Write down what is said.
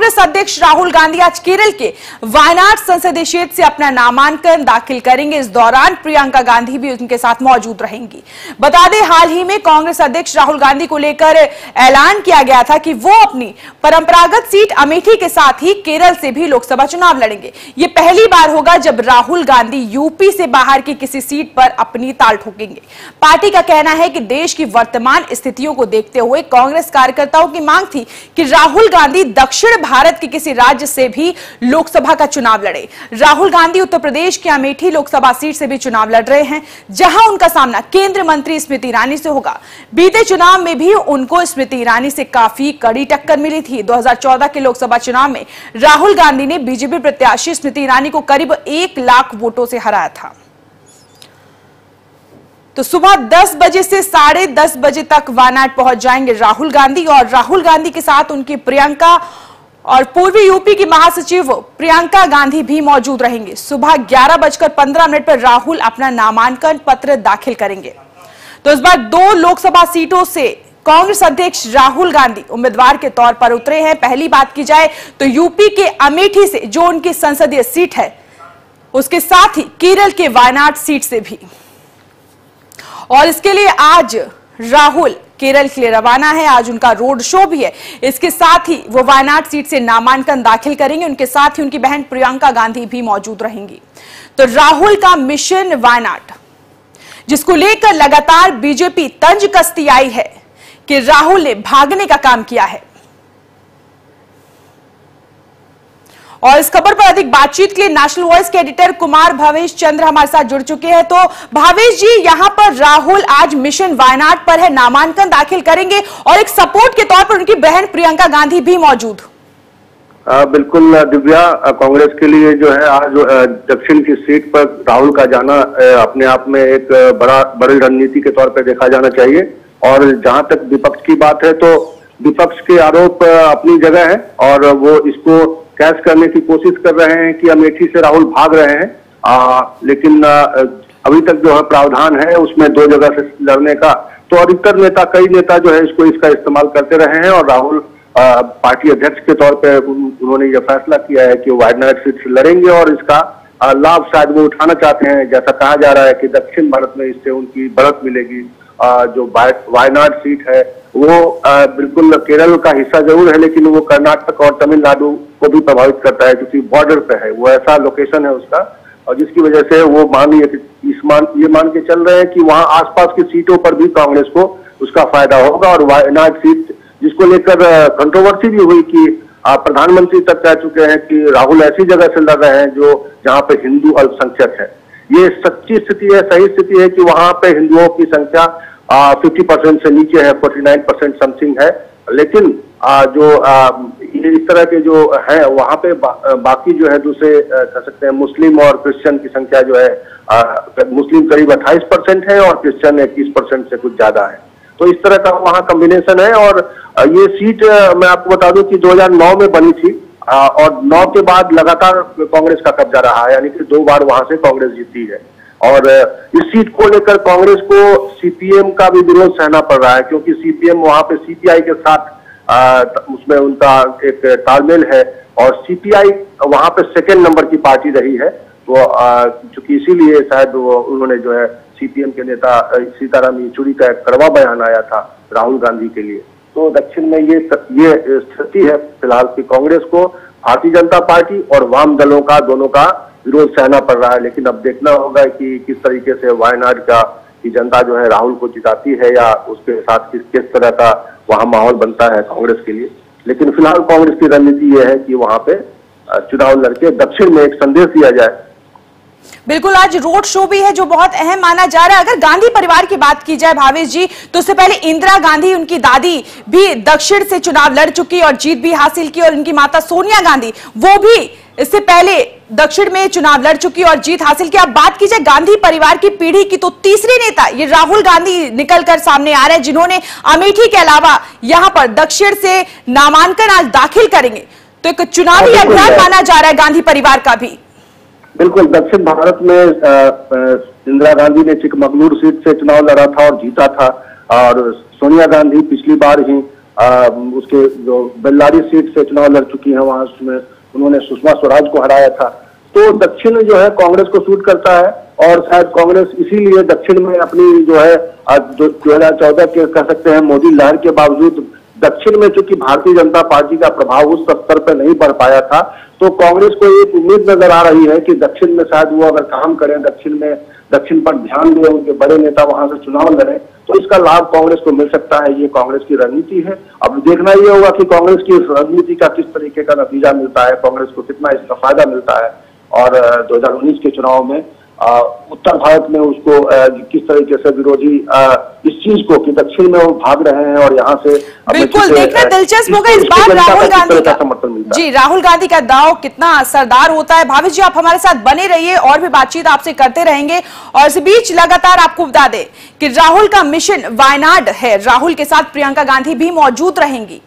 कांग्रेस अध्यक्ष राहुल गांधी आज केरल के वायनाड संसदीय क्षेत्र से अपना नामांकन दाखिल करेंगे। इस दौरान प्रियंका गांधी भी उनके साथ मौजूद रहेंगी। बता दें, हाल ही में कांग्रेस अध्यक्ष राहुल गांधी को लेकर ऐलान किया गया था कि वो अपनी परंपरागत सीट अमेठी के साथ ही केरल से भी लोकसभा चुनाव लड़ेंगे। ये पहली बार होगा जब राहुल गांधी यूपी से बाहर की किसी सीट पर अपनी ताल ठोकेंगे। पार्टी का कहना है कि देश की वर्तमान स्थितियों को देखते हुए कांग्रेस कार्यकर्ताओं की मांग थी कि राहुल गांधी दक्षिण भारत के किसी राज्य से भी लोकसभा का चुनाव लड़े। राहुल गांधी उत्तर प्रदेश के अमेठी लोकसभा सीट से भी चुनाव लड़ रहे हैं, जहां उनका सामना केंद्रीय मंत्री स्मृति ईरानी से होगा। बीते चुनाव में भी उनको स्मृति ईरानी से काफी कड़ी टक्कर मिली थी। 2014 के लोकसभा चुनाव में राहुल गांधी ने बीजेपी प्रत्याशी स्मृति ईरानी को करीब 1 लाख वोटों से हराया था। तो सुबह 10 बजे से 10:30 बजे तक वायनाड पहुंच जाएंगे राहुल गांधी, और राहुल गांधी के साथ उनकी प्रियंका और पूर्वी यूपी की महासचिव प्रियंका गांधी भी मौजूद रहेंगे। सुबह 11:15 पर राहुल अपना नामांकन पत्र दाखिल करेंगे। तो इस बार 2 लोकसभा सीटों से कांग्रेस अध्यक्ष राहुल गांधी उम्मीदवार के तौर पर उतरे हैं। पहली बात की जाए तो यूपी के अमेठी से जो उनकी संसदीय सीट है, उसके साथ ही केरल के वायनाड सीट से भी। और इसके लिए आज राहुल केरल के लिए रवाना है। आज उनका रोड शो भी है। इसके साथ ही वो वायनाड सीट से नामांकन दाखिल करेंगे। उनके साथ ही उनकी बहन प्रियंका गांधी भी मौजूद रहेंगी। तो राहुल का मिशन वायनाड, जिसको लेकर लगातार बीजेपी तंज कसती आई है कि राहुल ने भागने का काम किया है। और इस खबर पर अधिक बातचीत के लिए नेशनल वॉइस के एडिटर कुमार भावेश चंद्र हमारे साथ जुड़ चुके हैं। तो भावेश जी, यहां पर राहुल आज मिशन वायनाड पर है, नामांकन दाखिल करेंगे और एक सपोर्ट के तौर पर उनकी बहन प्रियंका गांधी भी मौजूद। बिल्कुल दिव्या, कांग्रेस के लिए जो है आज दक्षिण की सीट पर राहुल का जाना अपने आप में एक बड़ी रणनीति के तौर पर देखा जाना चाहिए। और जहां तक विपक्ष की बात है तो विपक्ष के आरोप अपनी जगह है और वो इसको कैश करने की कोशिश कर रहे हैं कि अमेठी से राहुल भाग रहे हैं। लेकिन अभी तक जो है प्रावधान है उसमें 2 जगह से लड़ने का। तो अधिकतर कई नेता जो है इसका इस्तेमाल करते रहे हैं और राहुल पार्टी अध्यक्ष के तौर पे उन्होंने ये फैसला किया है कि वो वायनाड सीट से लड़ेंगे और इसका लाभ शायद वो उठाना चाहते हैं। जैसा कहा जा रहा है कि दक्षिण भारत में इससे उनकी बढ़त मिलेगी। जो वायनाड सीट है वो बिल्कुल केरल का हिस्सा जरूर है, लेकिन वो कर्नाटक और तमिलनाडु को भी प्रभावित करता है क्योंकि बॉर्डर पे है, वो ऐसा लोकेशन है उसका। और जिसकी वजह से वो ये मान के चल रहे हैं कि वहां आसपास की सीटों पर भी कांग्रेस को उसका फायदा होगा। और वायनाड सीट जिसको लेकर कंट्रोवर्सी भी हुई कि प्रधानमंत्री तक कह चुके हैं कि राहुल ऐसी जगह से लड़ रहे हैं जहां पे हिंदू अल्पसंख्यक है। ये सच्ची स्थिति है, सही स्थिति है कि वहां पे हिंदुओं की संख्या 50% से नीचे है, 49% समथिंग है। लेकिन इस तरह के जो है वहां पे बाकी जो है दूसरे कह सकते हैं मुस्लिम और क्रिश्चियन की संख्या जो है मुस्लिम करीब 28% है और क्रिश्चियन 21% से कुछ ज्यादा है। तो इस तरह का वहां कॉम्बिनेशन है। और ये सीट मैं आपको बता दूं कि 2009 में बनी थी और 9 के बाद लगातार कांग्रेस का कब्जा रहा है, यानी कि 2 बार वहां से कांग्रेस जीती है। और इस सीट को लेकर कांग्रेस को सीपीएम का भी विरोध सहना पड़ रहा है क्योंकि सीपीएम वहां पे सीपीआई के साथ उसमें उनका एक तालमेल है और सीपीआई वहां पे सेकेंड नंबर की पार्टी रही है। तो चूंकि इसीलिए शायद उन्होंने जो है सीपीएम के नेता सीताराम येचुरी का एक कड़वा बयान आया था राहुल गांधी के लिए। तो दक्षिण में ये स्थिति है फिलहाल कि कांग्रेस को भारतीय जनता पार्टी और वाम दलों का दोनों का विरोध सहना पड़ रहा है। लेकिन अब देखना होगा कि किस तरीके से वायनाड की जनता जो है राहुल को जिताती है या उसके साथ किस तरह का वहां माहौल बनता है कांग्रेस के लिए। लेकिन फिलहाल कांग्रेस की रणनीति यह है कि वहां पे चुनाव लड़के दक्षिण में एक संदेश दिया जाए। बिल्कुल, आज रोड शो भी है जो बहुत अहम माना जा रहा है। अगर गांधी परिवार की बात की जाए भावेश जी, तो उससे पहले इंदिरा गांधी, उनकी दादी भी दक्षिण से चुनाव लड़ चुकी और जीत भी हासिल की, और उनकी माता सोनिया गांधी वो भी इससे पहले दक्षिण में चुनाव लड़ चुकी और जीत हासिल की। अब बात की जाए गांधी परिवार की पीढ़ी की, तो तीसरे नेता ये राहुल गांधी निकलकर सामने आ रहे हैं, जिन्होंने अमेठी के अलावा यहां पर दक्षिण से नामांकन आज दाखिल करेंगे। तो एक चुनावी अभियान माना जा रहा है गांधी परिवार का भी। बिल्कुल, दक्षिण भारत में इंदिरा गांधी ने चिकमगलूर सीट से चुनाव लड़ा था और जीता था। और सोनिया गांधी पिछली बार ही उसके जो बेल्लारी सीट से चुनाव लड़ चुकी है, वहां उसमें उन्होंने सुषमा स्वराज को हराया था। तो दक्षिण जो है कांग्रेस को सूट करता है और शायद कांग्रेस इसीलिए दक्षिण में अपनी जो है 2014 के कह सकते हैं मोदी लहर के बावजूद दक्षिण में चूंकि भारतीय जनता पार्टी का प्रभाव उस स्तर पर नहीं बढ़ पाया था, तो कांग्रेस को एक उम्मीद नजर आ रही है कि दक्षिण में शायद वो अगर काम करें, दक्षिण पर ध्यान दें, उनके बड़े नेता वहां से चुनाव लड़ें, तो इसका लाभ कांग्रेस को मिल सकता है। ये कांग्रेस की रणनीति है। अब देखना ये होगा कि कांग्रेस की इस रणनीति का किस तरीके का नतीजा मिलता है, कांग्रेस को कितना इसका फायदा मिलता है और 2019 के चुनाव में उत्तर भारत में उसको किस तरीके से विरोधी इस चीज को कि दक्षिण में वो भाग रहे हैं और यहाँ से बिल्कुल देखना दिलचस्प होगा इस बार राहुल गांधी का समर्थन मिलता है। जी, राहुल गांधी का दांव कितना असरदार होता है। भावेश जी, आप हमारे साथ बने रहिए और भी बातचीत आपसे करते रहेंगे। और इस बीच लगातार आपको बता दें कि राहुल का मिशन वायनाड है, राहुल के साथ प्रियंका गांधी भी मौजूद रहेंगी।